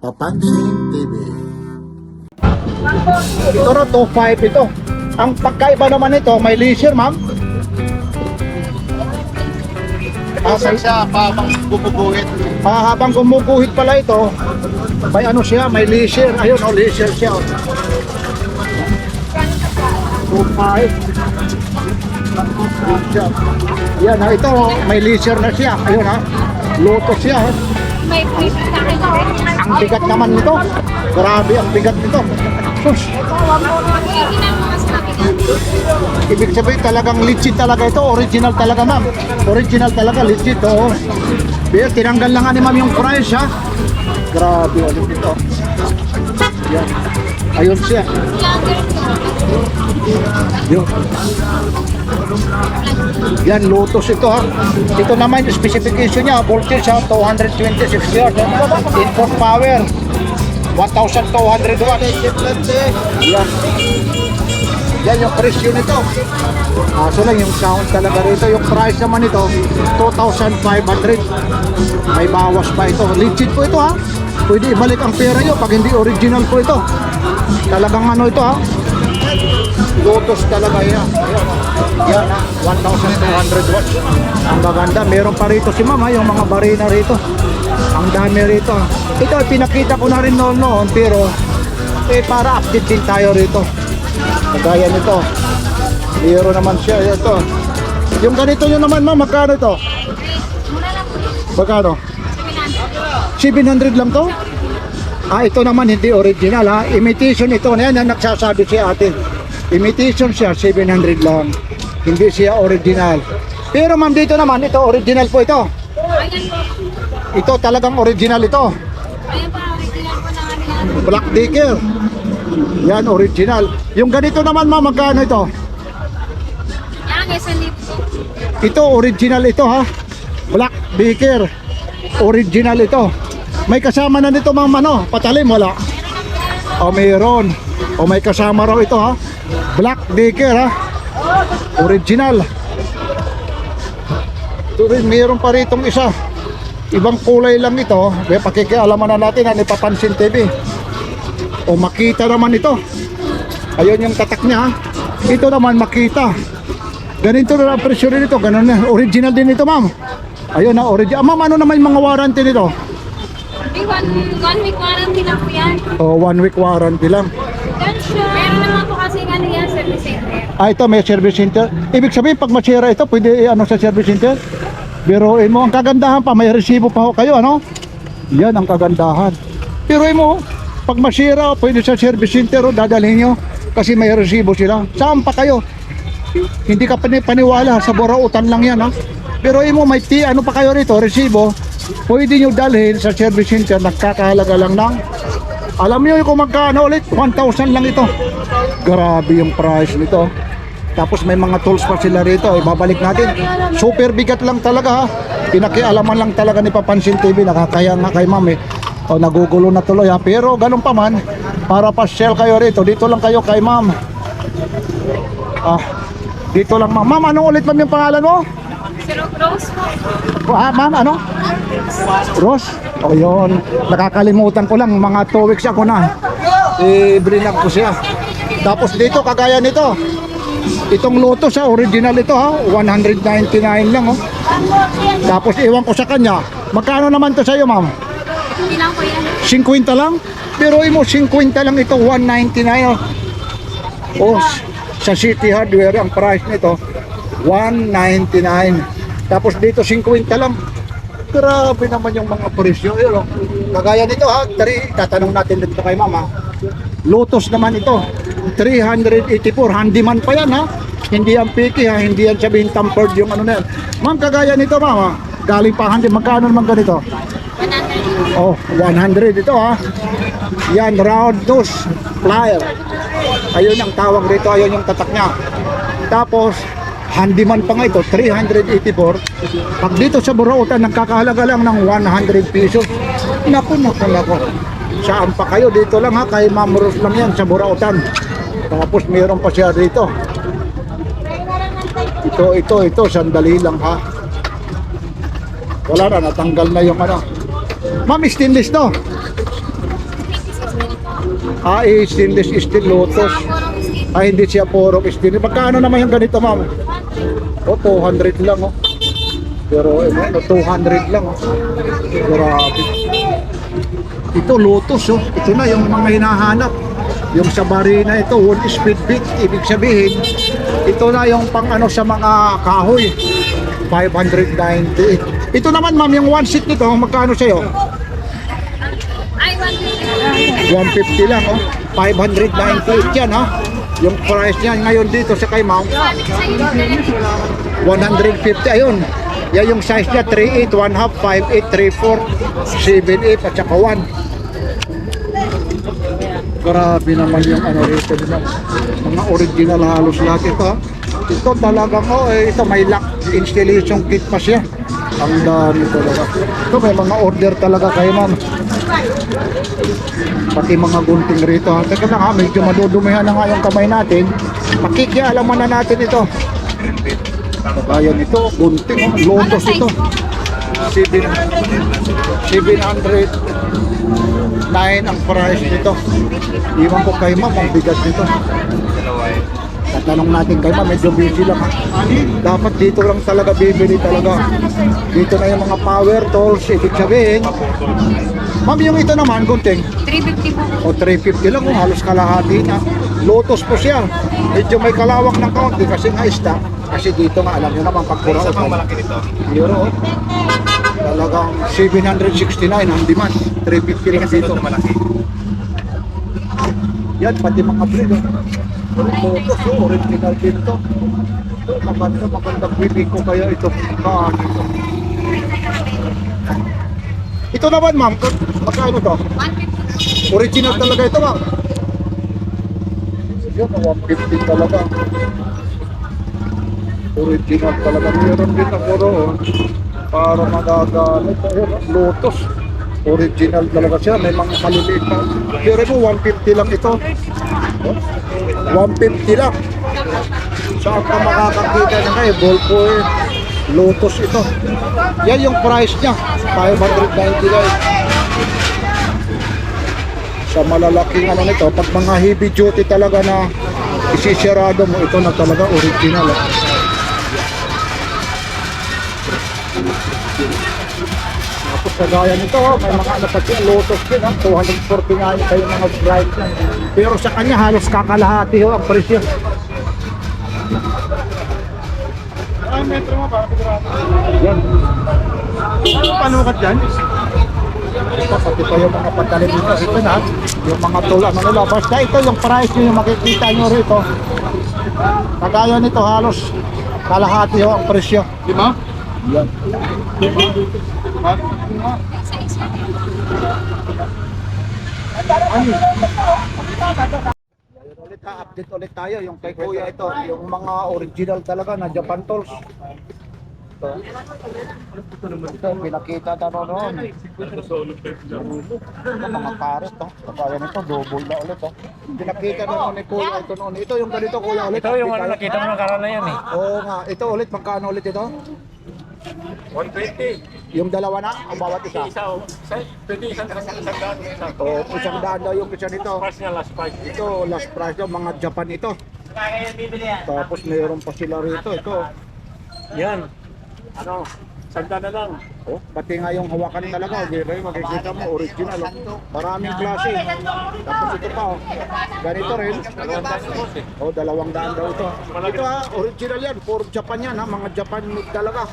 Papansin TV. Ito na, 2.5 ito. Ang pagkaiba naman ito, may leisure, ma'am. Kasi siya habang bumubuhit. Habang gumuguhit pala ito, may ano siya, may leisure. Ayun, oh, leisure siya. 2.5. Yan, ito, may leisure na siya. Ayun, ha. Lotus siya, ha. May puwis sa akin. Ang bigat naman nito. Grabe ang bigat nito. Sus. Ibig sabihin talagang legit talaga ito. Original talaga, ma'am. Original talaga, legit. Oo. Pero tinanggal lang ni ma'am yung price, ha. Grabe ulit ito. Yan. Ayun siya. Yun. Yan, Lotus ito, ha. Ito naman, specification niya, voltage, ha, 226 yards. Input power, 1,200 watts. Yan. Yan yung presyo nito. So lang yung sound talaga rito. Yung price naman ito, 2,500. May bawas pa ito. Legit po ito, ha. Pwede ibalik ang pera nyo pag hindi original po ito. Talagang ano ito, ha. Lotus talaga yan. Yan, ha. 1,200 watts. Ang maganda. Meron pa rito si mama, yung mga barina rito. Ang dami rito. Ito, pinakita ko na rin noon, pero para update din tayo rito. Kagaya nito. Meron naman siya. Ito. Yung ganito nyo naman, ma'am, magkano ito? Magkano? 700 lang to? Ito naman hindi original, ha. Imitation ito. Yan ang nagsasabi siya atin. Imitation siya, 700 lang. Hindi siya original. Pero ma'am, dito naman, ito original po ito. Ito talagang original ito. Black Decker. Yan, original. Yung ganito naman, ma'am, magkano ito? Ito, original ito, ha. Black Decker. Original ito. May kasama na nito, ma'am, ano? Patalim, wala. O, mayroon. O, may kasama raw ito, ha. Black Decker, ha. Original. Ito rin, mayroon pa ritong isa. Ibang kulay lang ito. Pakikialaman na natin, ni Papansin TV. O, Makita naman ito. Ayun yung tatak niya, ha. Ito naman Makita. Ganito na ang presyo rin ito. Ganun na. Original din ito, ma'am. Ayun na, original. Ma'am, ano naman yung mga warranty nito? One week warranty lang po yan. O, 1 week warranty lang. Meron naman po kasi yan, service center. Ito may service center. Ibig sabihin pag masira ito, pwede ano sa service center? Biruin mo, ang kagandahan pa, may resibo pa ho kayo, ano? Yan ang kagandahan. Biruin mo, pag masira, pwede sa service center, dadalhin nyo. Kasi may resibo sila. Saan pa kayo? Hindi ka paniwala, sa burautan lang yan, ha? Biruin mo, may ano pa kayo rito, resibo. Pwede nyo dalhin sa service center, nagkakahalaga lang ng, alam nyo kung magkano ulit, 1,000 lang ito. Grabe yung price nito. Tapos may mga tools pa sila rito, ibabalik natin. Super bigat lang talaga, ha. Pinakialaman lang talaga ni Papansin TV, nakakaya nga kay ma'am, eh. O, nagugulo na tuloy, ha. Pero ganun pa man, para pa-shell kayo rito, dito lang kayo kay ma'am. Dito lang, ma'am. Ma'am, anong ulit ma'am yung pangalan mo? Rose po. Ma'am, ano? Rose? O, yun. Nakakalimutan ko lang, mga 2 weeks ako na. Brinag ko siya. Tapos dito, kagaya nito. Itong Lotus, ha, original ito, ha. 199 lang, oh. Tapos iwan ko sa kanya. Magkano naman to sa'yo, ma'am? Hindi lang po yan. 50 lang? Pero mo 50 lang ito, 199, oh. Oh, sa City Hardware, ang price nito, 199. Tapos dito, 50 lang. Grabe naman yung mga presyo. Yun, oh. Kagaya nito, ha. Tatanong natin dito kay mama. Lotus naman ito, 384. Handyman pa yan, ha. Hindi yan picky, ha. Hindi yan sabihin tampered yung ano na yan. Ma'am, kagaya nito, ma'am, ha. Galing pa handy. Magkano naman ganito? 100. Oh, 100 ito, ha. Yan, round nose plier. Ayun ang tawag rito. Ayun yung tatak niya. Tapos, handyman pa nga ito, 384. Pag dito sa Burautan, nagkakahalaga lang ng 100 pesos. Naku. Saan pa kayo? Dito lang, ha. Kay Ma'am Rose lang yan sa Burautan. Tapos mayroon pa siya dito. Ito, sandali lang, ha. Wala na, natanggal na yung ano. Ma'am, stainless to. Stainless steel Lotus. Hindi siya porok steel. Magkano naman yung ganito, ma'am? 200 lang, oh. Pero, 200 lang, oh. Grabe. Ito, Lotus, oh. Ito na yung mga hinahanap. Yung sa Barina ito, 1 speed beat. Ibig sabihin, ito na yung pang sa mga kahoy. 598. Ito naman, ma'am, yung one seat nito, magkano sa'yo? Ay, 150. 150 lang, oh. 598 yan, ha. Yung price niyan ngayon dito sa kay ma'am, 150. Ayun. Yan yung size niya, 3.8, 1 half, 5.8, 3.4, 7.8, at saka 1. Grabe naman yung rito nila. Mga original halos lahat ito, ha. Ito talagang, ito may lock installation kit pa siya. Ang dami talaga. Ito may mga order talaga kayo, ma'am. Pati mga gunting rito, ha. Teka lang, ha, medyo madudumihan na nga yung kamay natin. Makikialaman na natin ito. Kaya ito, gunting, Lotus ito. 709 ang price nito. Iwan ko kay ma'am, ang bigat nito. Tatanong natin kay ma'am, medyo busy lang, ha. Dapat dito lang talaga bibili talaga. Dito na yung mga power tools, ibig sabihin. Ma'am, yung ito naman, gunting. 350 po. 350 lang, halos kalahati na. Lotus po siya. Medyo may kalawak ng kaunti kasi nga stock. Kasi dito nga, alam nyo naman, pag pura ito. Euro, talagang 769 ang demand. 350 lang dito. Yan, pati mga breed. Lotus, original dito. Magandang bibig ko kaya ito. Ito naman, ma'am, magkano to? 150. Original talaga ito, ma'am. Yan, 150 talaga. Original talaga. Meron din ako roon para magagamit. Ayun, Lotus. Original talaga siya. May mga maliliit pa. Pero mo, 150 lang ito. 150 lang. Saan ka makakakita na kayo? Ballpoint. Lotus ito. Yan yung price niya. 599. Sa malalaking nito, pag mga heavy duty talaga na isisirado mo, ito na talaga original. Tapos kagaya nito, may mga pati Lotus din, 249 kayo mga bright lang. Pero sa kanya halos kakalahati ang presyo. Metro mo ba? Yan. Panukat dyan? Ito, pati pa yung mga pagkalit dito. Ito na, yung mga tula na nila. Basta ito yung price nyo, yung makikita nyo rito. Kagaya nito, halos kalahati ang presyo. Di ba? Yan. Ulit update ulit tayo yung kay Kuya ito, yung mga original talaga na Japan tools. Ito pinakita na noon. Ito mga karet, kagaya nito, double na ulit. Pinakita na noon ni Kuya ito noon. Ito yung ganito, Kuya, ulit. Ito yung nakita mo nakaraan na yan eh. Oo nga, ito ulit, magkano ulit ito? 120. Yung dalawa na, o bawat isa? Isa o. Pwede isang daan. O, isang daan daw yung isa nito. Price niya, last price. Ito, last price daw, mga Japan ito. Tapos mayroon pa sila rito, ito. Yan. Ano? Sanda na lang. Oh, pati nga yung hawakan talaga, okay, makikita mo, original. Maraming klase. Tapos ito pa, ganito rin. Oh, 200 daw ito. Ito original yan, for Japan yan, mga Japan made talaga.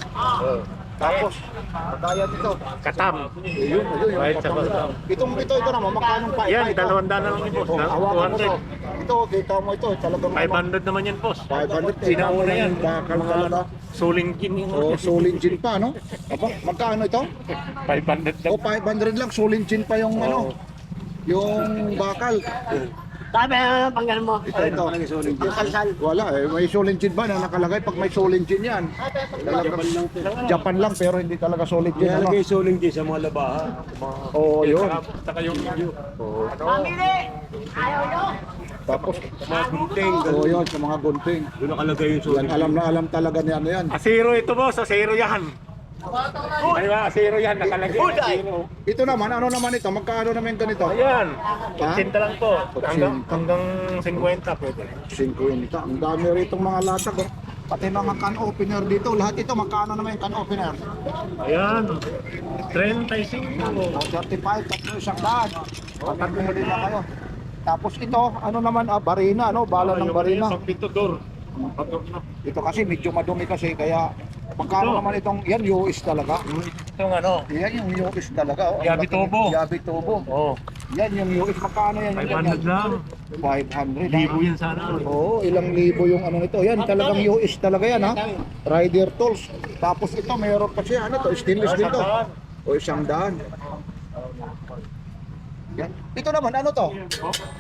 Tapos, kagaya nito. Katam. Yun, yung Right, katang sa ito naman, magkano pa? Yan, 200 na lang yung boss. Oh, hawakan mo 200. to. Ito, kita mo ito, talagang 500 naman yan, boss. 500. Sinauna yan. Bakal talaga. Suling gin yun. Oh, suling gin pa, no? Aba, magkano ito? 500 lang. O 500 lang, suling gin pa yung yung bakal. Sabi, panggan mo. Ito. Yung kalsal. Wala may suling gin ba na nakalagay? Pag may suling gin yan. Japan lang pero hindi talaga suling gin. Ano? Lagay suling din sa mga labaha. Oo, yun. Saka yung video. Tapos, Mga gunting. oo yun, sa mga gunting. Doon nakalagay yung Yan, suling. alam na alam talaga ni ano yan. Asero ito, boss. Asero yan. Ay ba, zero yan, nakalagay. Zero. Ito naman, ano naman ito? Magkano naman ganito? Ayan, Ha? 80 lang po. Hanggang, 80. hanggang 50 pwede. 50. Ang dami rito mga latag. Oh. Pati mga can opener dito. Lahat ito, magkano naman yung can opener? Ayan, 35. 35, tatlo isang daan. Pagkakuli na kayo. Tapos ito, ano naman, barina, ano? Bala ng barina. Pag pitodor. Ito kasi medyo madumi kasi, kaya magkano Ito. naman itong, yan US talaga. Itong ano, Yan yung US talaga. Oh. Ang Yabi laki- Tobo. Yabi Tobo. oh, Yan yung US, magkano yan? 500 lang. 500. Libo yan sana. Oo, ilang libo yung ano nito. Yan, talagang US talaga yan, ha? Rider tools. Tapos ito, mayroon pa siya, ano to, stainless din to. O, 100. Yan. Ito naman, ano to?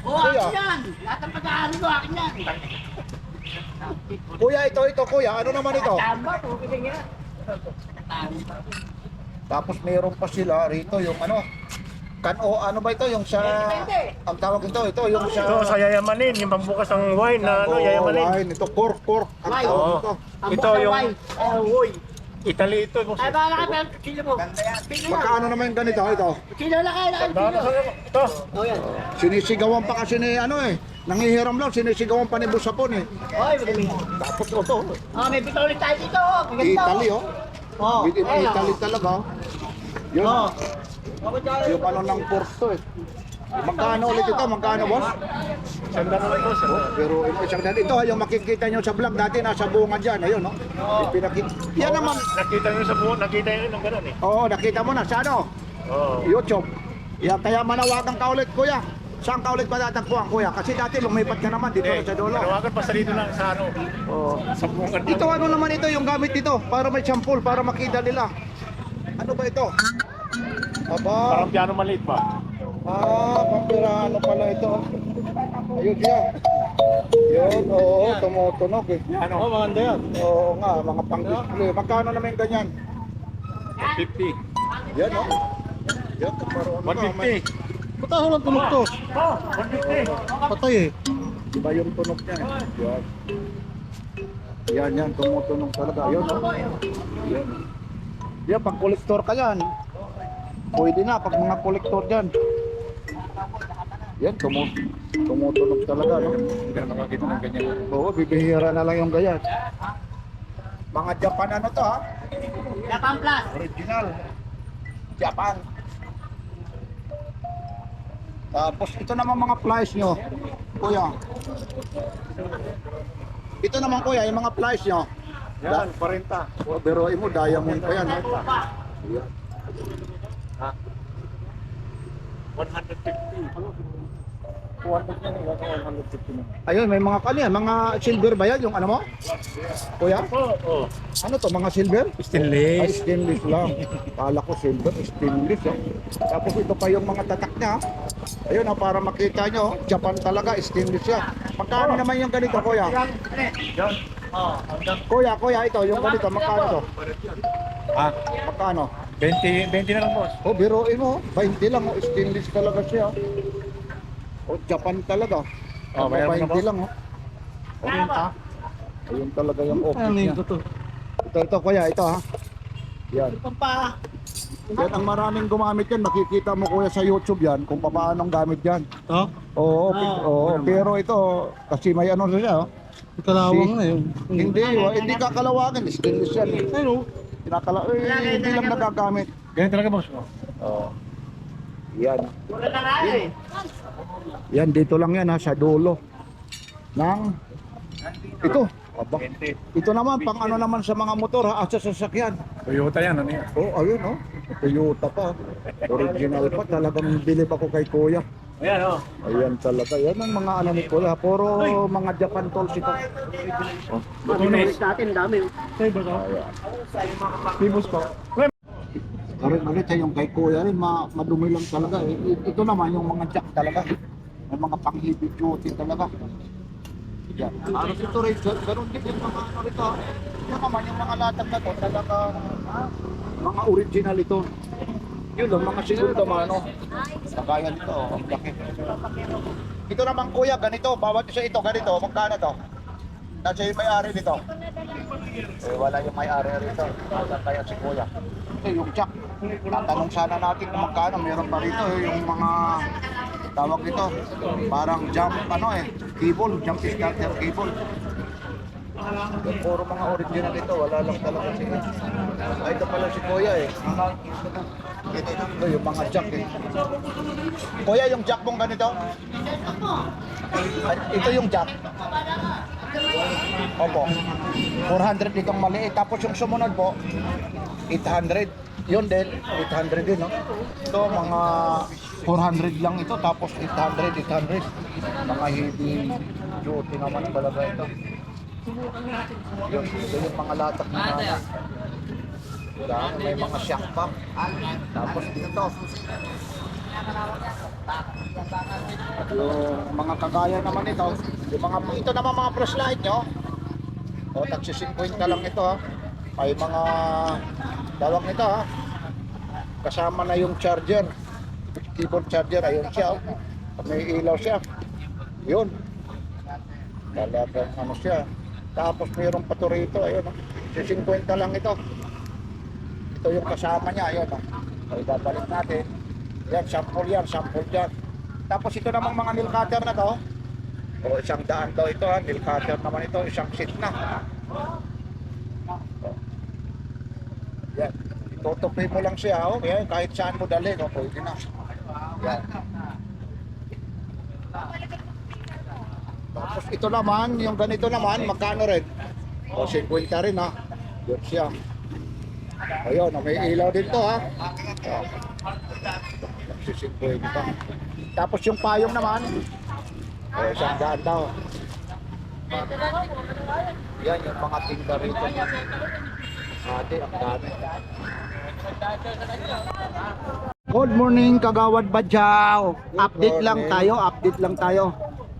Oo, Kuya. akin yan. Lahat ng pag-aaral ko, akin yan. Kuya, ito, kuya. Ano naman ito? Tama, okay din yan. Tapos mayroon pa sila rito yung ano, ano ba ito? Yung sa, ang tawag ito yung sa, Ito sa yayamanin, yung pambukas ng wine na ano, Oo, yayamanin. wine. Ito, cork. Ang Wine. tawag Oo. ito. Ito yung Uy. Italy ito. Ay, baka ka, pero kilo mo. Kilo mo. Magkano naman yung ganito? Ito. Kilo na kayo, Dano kilo. sa ito. Oh, yan. Sinisigawan pa kasi ni ano eh. Nangihiram lang, sinisigawan pa ni Busapon eh. Oy, magaling. Tapos ito, Oh, may pituloy tayo dito. Oh. Maganda, Italy oh. oh. Oh, Within ayun, Italy oh. talaga. oh. Yun. Oh. Yung ano ng Porto eh. Magkano ulit ito? Magkano boss? Sanda na lang po. Pero isang dahil ito yung makikita nyo sa vlog dati nasa bunga dyan. Ayun no. Yan naman. Nakita nyo sa buo, nakita nyo ng gano'n eh. Oo, nakita mo na sa ano? Oo. YouTube. Yan, kaya manawagan ka ulit kuya. Saan ka ulit matatagpuan kuya? Kasi dati lumipat ka naman dito na sa dulo. Tanawagan pa sa dito lang sa ano. Oo. Sa bungan. Ito ano naman ito yung gamit dito para may sample para makita nila. Ano ba ito? Aba, Parang piano maliit pa. pampirano pala ito. Ayun siya. Yun, oo, tumutunog eh. Ano? Oh, maganda yan. Oo nga, mga pang-display. Magkano naman ganyan? 50. Yan oh. Yan, parang 150. Ba't ako lang tunog to? Oh, 150. Patay eh. Iba yung tunog niya eh. Yan, tumutunog talaga. Yun oh. Yan. Yan, pag kolektor ka yan. Pwede na, pag mga kolektor dyan. Yan, tumutunog talaga, no? Hindi na makakita ng ganyan. Oo, bibihira na lang yung ganyan. Mga Japan ano to, ha? Japan Plus. Original. Japan. Tapos ito naman mga flies nyo. Kuya. Ito naman kuya, yung mga flies nyo. Yan, 40. Oh, biruin mo, diamond pa yan, ha? 150. 200 yan, 150 na. Ayun, may mga kanya, mga silver ba yan? Yung ano mo? Kuya? Oo. Ano to, mga silver? Ay, Stainless. stainless lang. Kala ko silver, stainless. Oh. Tapos ito pa yung mga tatak niya. Ayun, para makita nyo, Japan talaga, stainless yan. Magkano naman yung ganito, kuya? Yan. Kuya, ito, yung ganito, magkano to? Ah, Magkano? 20 na lang boss. Oh, biruin mo, 20 lang, oh, stainless talaga siya. Oh, Japan talaga. Oh, mayroon na 20 ba? lang, oh. Ayun talaga yung office niya. Ito, kuya, ito ha. Yan. Pa. Yan ang maraming gumamit yan. Makikita mo kuya sa YouTube yan kung paano gamit yan. Oh, Oo, pero ito kasi may ano siya. Oh. kalawang na yun. Hindi kakalawagan. Stainless yan. Ano? Hindi lang nagagamit. Ganyan talaga boss. Oo. Yan. Wala na nga eh. Yan, dito lang yan ha, sa dulo. Ito. Aba. Ito naman, pang ano naman sa mga motor ha, sa sasakyan. Toyota yan, ano yan? Oh, ayun oh. Toyota pa. Original pa. Talagang bilib ako kay kuya. Ayan oh. Ayan talaga. Yan ang mga ano ni kuya. Puro mga Japan tools ito. Oh. Matulis natin, dami. Pibos pa. Ulit yung kay kuya rin, madumi lang talaga. Ito naman yung mga jack talaga. May mga pang heavy duty talaga. Yan. Aros ito rin, ganun din yung mga ano rito. Yan naman yung mga latag na to, talaga mga original ito. Yun lang, mga segundo mga ano. Kagaya nito, ang laki. Ito naman kuya, ganito, bawat isa ito, ganito, magkano to? Nasa yung may-ari nito? Eh, wala yung may-ari rito. Nasa kaya si Kuya. Ito yung jack. Tatanong sana natin kung magkano. Meron pa rito yung mga tawag nito. Parang jump, cable, jump starter cable. Yung puro mga original ito. Wala lang talaga si ito pala si Kuya eh. Ito yung mga jack eh. Kuya, yung jack mong ganito? Ito yung jack. Opo. 400 itong maliit. Tapos yung sumunod po, 800. Yun din, 800 din, no? Ito, mga 400 lang ito. Tapos 800. Mga heavy duty naman talaga ito. Yun, ito yung mga latak na naman. May mga shock pa. Tapos dito. At yung mga kagaya naman ito, ito naman mga flashlight nyo. O, tagsi 50 lang ito ha. May mga tawag nito ha. Kasama na yung charger. Keyboard charger, ayun siya. May ilaw siya. Yun. Talagang ano siya. Tapos mayroong pato rito, ayun. 50 lang ito. Ito yung kasama niya, ayun. Ay, babalik natin. Yan, sample dyan. Tapos ito namang mga nail cutter na to. O, 100 daw ito ha. Nail cutter naman ito, isang sheet na. Yan. Itutupi mo lang siya, oh. Yan, kahit saan mo dalhin, oh, pwede na. Yan. Tapos ito naman, yung ganito naman, magkano rin? O, 50 rin ha. Yun siya. Ayun, may ilaw dito ha. O, 50. Tapos yung payong naman, o, 100 daw. Yan, yung mga tinda rito. Ate, ang dami. Good morning, Kagawad Badyaw. Update lang tayo.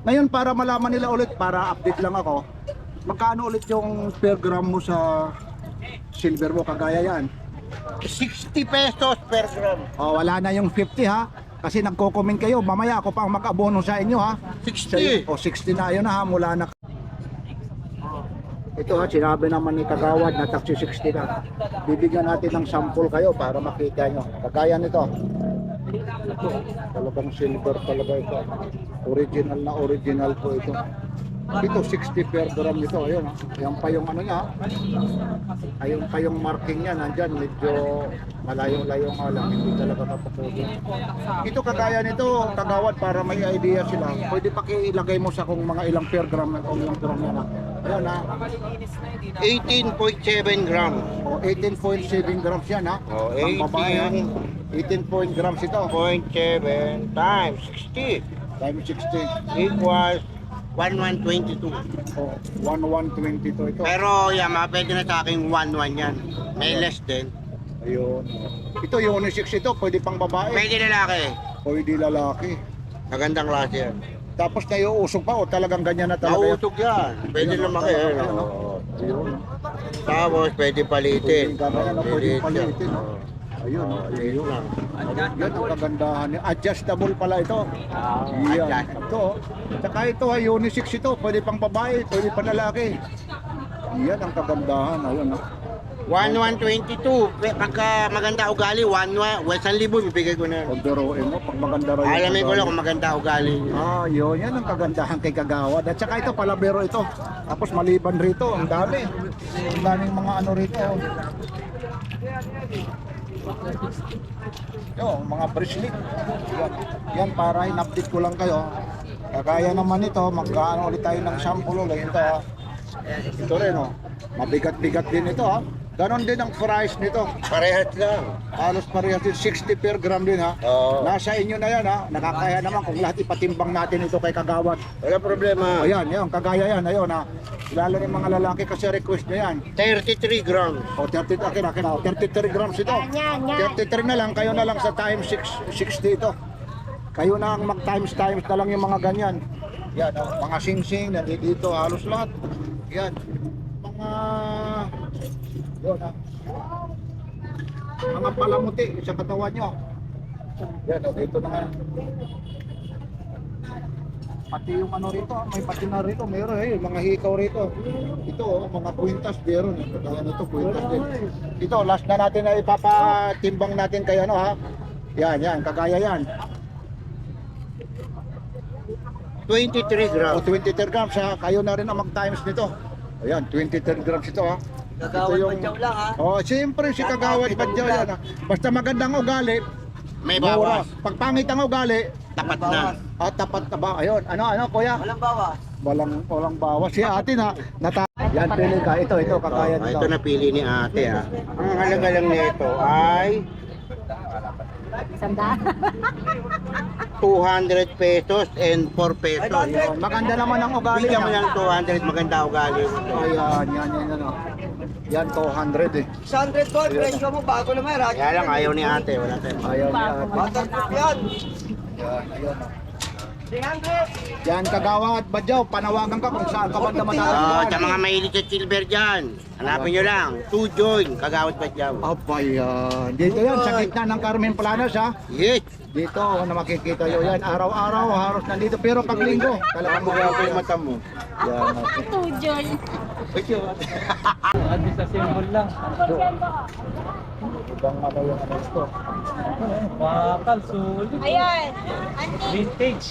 Ngayon, para malaman nila ulit, para update lang ako, magkano ulit yung per gram mo sa silver mo, kagaya yan? 60 pesos per gram. O, wala na yung 50 ha, kasi nagko-comment kayo, mamaya ako pa ang mag-abono sa inyo ha. 60. O, 60 na yun ha, mula na. Ito ha, sinabi naman ni Kagawad na taxi 60 na. Bibigyan natin ng sample kayo para makita nyo. Kagaya nito. Ito, talagang silver talaga ito. Original po ito. Ito 60 per gram ito. Ayun ha. Ayan pa yung ano niya. Ayun pa yung marking niya. Nandyan medyo malayo-layo nga lang. Hindi talaga kapapusin. Ito kagaya nito, Kagawad, para may idea sila. Pwede pa ilagay mo sa kung mga ilang per gram o ilang gram yan ha. Ayun ha. 18.7 grams. O 18.7 grams yan ha. O, Ang babae ha. 18 grams ito. 18.7 times 60 Times 60. equals 1122. O 1122 ito. Pero yan, pwede na sa akin 11 yan. May less din. Ayun. Ito yung unisex ito. Pwede pang babae. Pwede lalaki. Pwede lalaki. Magandang klase yan. Tapos naiuusog pa o talagang ganyan na talaga yan? Nauusog yan. Pwede lumaki. Ayun. Tapos pwede palitin. Pwede Lilit yan. palitin. Ayun. Lilit lang. Yan ang kagandahan. Adjustable pala ito. Yan. Ito. Saka ito ay unisex ito. Pwede pang babae, pwede pang lalaki. Yan ang kagandahan. Ayun. 1122. Pagka maganda ugali, 1,000 bibigay ko na. Pagdaroin mo, pag maganda rin. Alamin ko lang kung maganda ugali. Ah, yun. Yan ang kagandahan kay Kagawad. At saka ito, palabero ito. Tapos maliban rito, ang dami. Ang daming mga ano rito. Yo, mga bracelet. Yan para in-update ko lang kayo. Kagaya naman ito, magkaano ulit tayo ng sample ulit. Ito ha. Ito rin oh. Mabigat-bigat din ito ha. Ganon din ang price nito. Parehas lang. Halos parehas din, 60 per gram din ha. Oo. Nasa inyo na yan ha. Nakakaya naman kung lahat ipatimbang natin ito kay Kagawad. Wala problema. Ayan, yan, kagaya yan, ayun ha. Lalo rin mga lalaki kasi request na yan. 33 grams. O, 33 grams ito. 33 na lang, kayo na lang sa times 60 ito. Kayo na ang mag-times na lang yung mga ganyan. Yan, mga sing-sing, nandito halos lahat. Yan, mga... Yun ha. Mga palamuti sa katawan nyo. Yan, dito na nga. Pati yung ano rito, may patina rito, meron mga hikaw rito. Ito, mga kwintas, meron. Kaya nito, kwintas din. Ito, last na natin na ipapatimbang natin kay ano ha. Yan, kagaya yan. 23 O grams. 23 grams ha, kayo na rin ang mag-times nito. Ayan, 23 grams ito ha. Kagawad Badyaw lang ha. Oh, siyempre si Kagawad Badyaw yan ha. Basta magandang ugali, May mura. bawas. Pag pangit ang ugali, Tapat na. tapat na ba? Ayun, ano kuya? Walang bawas. Walang bawas. Si ate na, yan, pili ka. Ito, kagaya Oh, nito. ito napili ni ate ha. Ang halaga lang nito ay Sandaan. 200 pesos and 4 pesos. Ayun, maganda naman ang ugali Bigyan mo niya. ng 200, maganda ugali. Ayan, yan, ano. Yan, 200 eh. 100 gold, presyo mo bago naman. Kaya lang ayaw ni ate, wala tayong Ayaw ni ate. Waterproof yan. Yan, ayun. 300. Yan, Kagawad Badyaw, panawagan ka kung saan ka ba naman Sa mga mahilig sa silver dyan, hanapin nyo lang. 2 join, Kagawad Badyaw. Abay, yan. Dito yan, sa gitna ng Carmen Planas ha. Yes! Dito, na makikita nyo yan. Araw-araw, haros nandito. Pero pag linggo, talagang Magawa ko yung mata mo. yan. Tujoy. Administrasyon lang. Ibang ano yung ano ito. Bakal, sulit. Ayan. Vintage.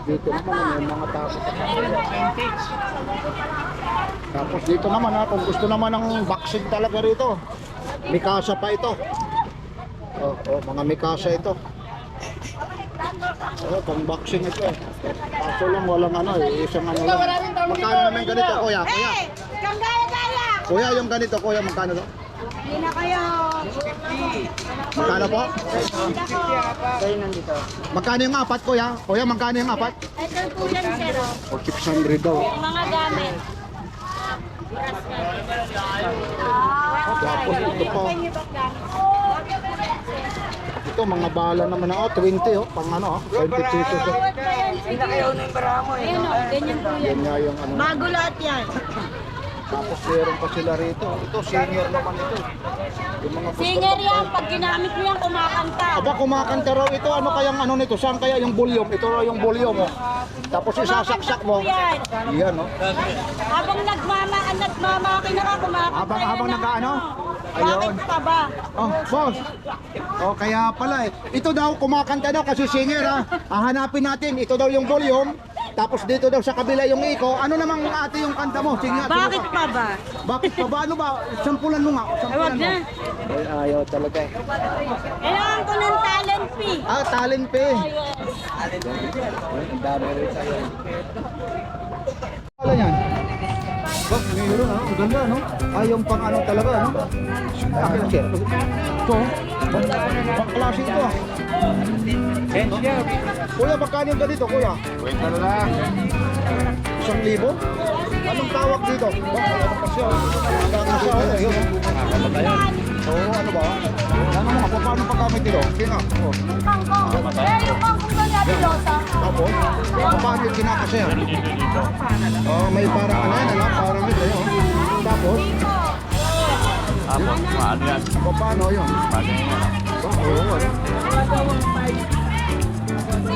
Dito naman, may mga tapos. Tapos dito naman ha, kung gusto naman ng vaccine talaga rito. Mikasa pa ito. Mga Mikasa ito. Pang vaccine ito eh. Kaso lang walang ano eh, isang ano lang. Magkano naman ganito kuya? Kuya, yung ganito kuya, magkano to? Hindi na kayo. Magkano po? Kayo nandito. Magkano yung apat kuya? Kuya, magkano yung apat? Ito po yan, sir. O 600 daw. Mga gamit. Tapos ito po. Ito mga bala naman ako, 20 oh, pang ano 20 pesos oh. Hindi na kayo na yung bara mo eh. Ayun o, ganyan po yan. Yan nga yung ano. Bago lahat yan. Tapos meron pa sila rito. Ito senior naman ito. Yung mga gusto. Singer yan, pag ginamit mo yan, kumakanta. Aba kumakanta raw ito, ano kayang ano nito? Saan kaya yung volume? Ito raw yung volume oh. Tapos isasaksak mo. Yan. Yan oh. Habang nagmamakina ka, kumakanta Habang yan nag-ano? Bakit Ayun. ka ba? Oh, boss. Oh, kaya pala eh. Ito daw kumakanta daw kasi singer ha. Hahanapin natin, ito daw yung volume. Tapos dito daw sa kabila yung iko. Ano namang ate yung kanta mo? Sige nga. Bakit pa ba? Bakit pa ba? Ano ba? Sampulan mo nga. Sampulan Wag mo. na. Ay, ayaw talaga. Kailangan ko ng talent fee. Talent pa eh. Yes. Ang dami rin tayo. Wala yan. Bak, mayroon ha. Ang ganda no? Yung pang ano talaga no? Akin sir. Ito. Pang klase ito ah. Kuya, magkano yung ganito kuya? Wait na lang. 1,000? Anong tawag dito? Ano pa siya? Ano siya? Ayun. Oo, ano ba? Ano mga, paano paggamit dito? Sige nga. Yung kangkong. Yung kangkong na nabilosa. Tapos, paano yung kinakasya? May parang ano yan, ano? Parang ito yun. Tapos, Paano yan? paano yun? Oo.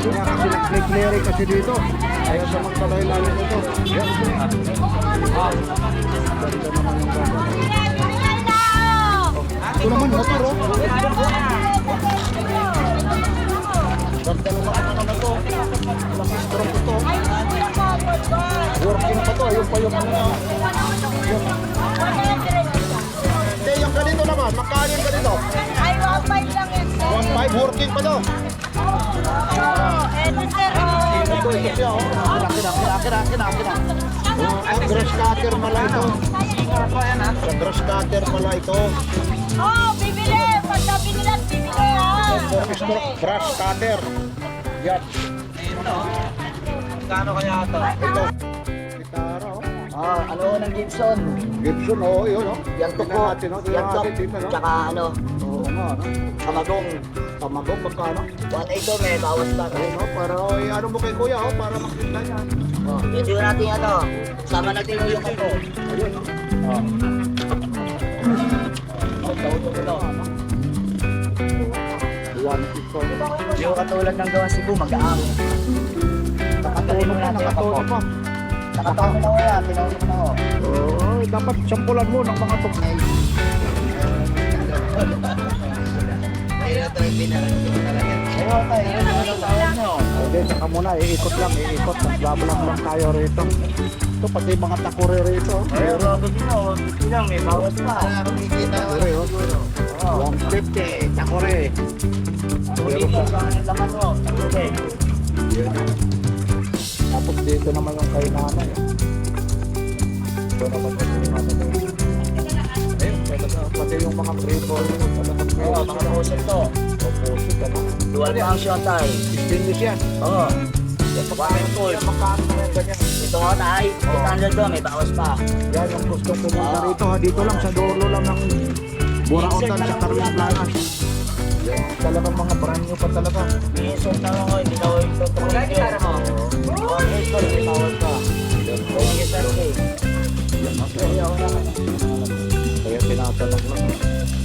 Kaya kasi nag-clearing kasi dito. Kaya sa magpalay-lalo nito. Yan. Ganda naman yung ganda. Ito naman, motor oh. Ganda naman ang ano na to. Laking strong ito. Working pa to. Ayun pa yung ano na. Hindi, yung ganito naman. Magkano yung ganito? Ay, 1.5 lang yan, sir. 1.5 working pa to. Eto, sir. Ito siya oh. Kina. Grass cutter pala ito. Grass cutter pala ito. Oh, bibili. Pag nabili lang, bibili ha. Grass cutter. Yan. Kano kaya ito? Ito. Gitara oh. Ano ng Gibson? Gibson oh, yun oh. Yan to po. Tingnan natin, oh. Yan Tingnan to. natin dito, no? Tsaka ano, Oo nga, no? kamagong. Tamagong, magkano? 1.8 may bawas pa. Ayun oh, para ano mo kay kuya oh, para makita niya. Oh, hindi natin ano. Sama natin yung ko. Ayun oh. Yung katulad ng gawa Cebu, mag-aam. Nakatuno pa, nakatuno pa. Nakataon na ko yan, tinawag ko na ko. Oo, dapat sampulan mo ng mga tukay. Kaya ito yung pinarating talaga. Ayun tayo, yung tawag nyo. Okay, saka muna, iikot lang. Nagbabalang lang tayo rito. Ito, pati mga takore rito. Ayun, bago din mo, lang, may bawas pa. Takore, oh. 150, takore. Dito, saan ang laman mo? Okay. Tapos dito naman yung kay nanay. Ito naman yung nanay. Ayun, pati yung mga pre-ball. Oo, mga pusot to. Opposite, ano? Dual function tayo. Stainless yan. Oo. Water tool. Magkano na yan, ganyan. Ito nga tayo, 800 doon, may bawas pa. Yan yung gusto pumunta rito ha. Dito lang sa dulo lang ng Buraotan sa Carmen Planas. Yan, talagang mga brand new pa talaga. Minsan na ako, hindi na ako ito. Kaya kitara mo? Oo, ito, may bawas pa. Thank you, sir. Yan, okay. Kaya tinatanong lang.